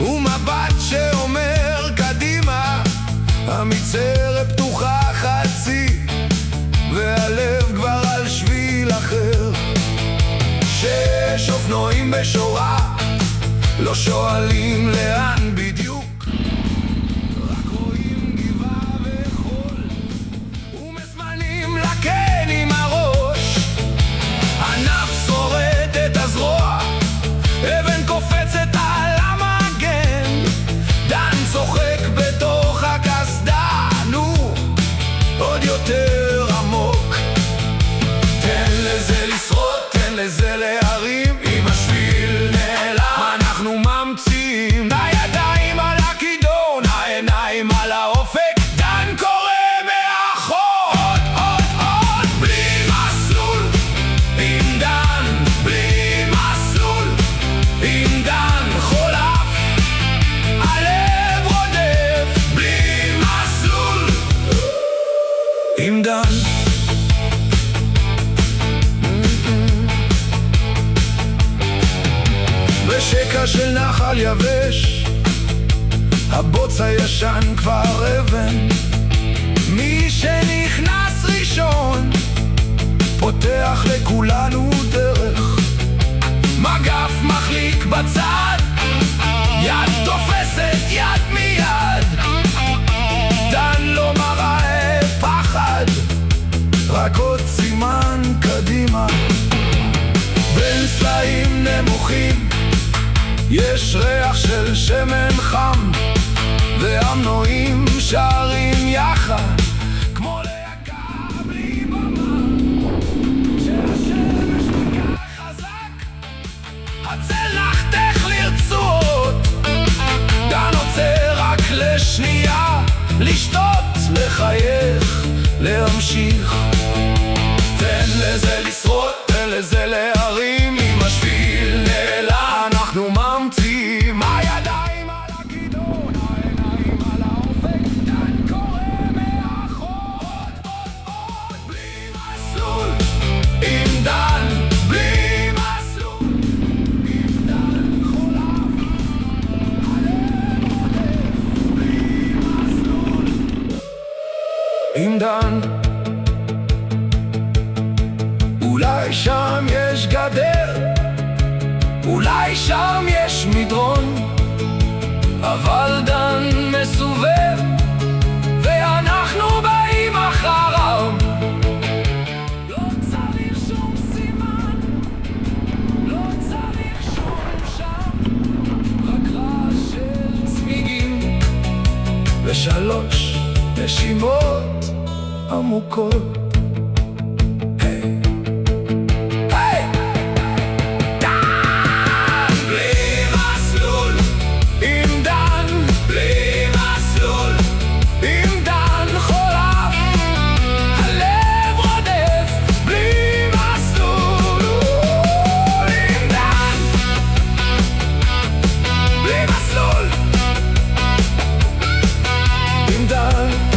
ומבט שאומר קדימה. המצרה פתוחה חצי, והלב כבר על שביל אחר. שש אופנועים בשורה, לא שואלים לאן בדיוק, רק רואים גבעה וחול ומזמנים לקן עם הראש. ענף שורד את הזרוע, אבן קופצת על המגן. דן צוחק בתוך הקסדה, נו, עוד יותר עמוק. תן לזה לשרוד, תן לזה להרים, עם השביל נעלם אנחנו ממציאים. הידיים על הכידון, העיניים על האופק. דן קורא מאחור, עוד בלי מסלול עם דן, בלי מסלול עם דן. חולף, הלב רודף, בלי מסלול עם דן. בשקע של נחל יבש, הבוץ הישן כבר אבן. מי שנכנס ראשון פותח לכולנו דרך. מגף מחליק בצד, יד תופסת יד מיד. דן לא מראה פחד, רק עוד סימן קדימה. בין סלעים נמוכים יש ריח של שמן חם, והמנועים שרים יחד כמו להקה בלי במה. כשהשמש תיקח חזק, הצל נחתך לרצועות. דן עוצר רק לשנייה, לשתות, לחייך, להמשיך. תן לזה לשרוד, תן לזה להרים, עם השביל נעלם אנחנו ממציאים. הידיים על הכידון, העיניים על האופק. דן קורא מאחור, עוד בלי מסלול עם דן, בלי מסלול עם דן. חולף, הלב רודף, בלי מסלול עם דן. אולי שם יש גדר, אולי שם יש מדרון, אבל דן מסובב ואנחנו באים אחריו. לא צריך שום סימן, לא צריך שום שם, רק רעש של צמיגים ושלוש נשימות עמוקות. Done.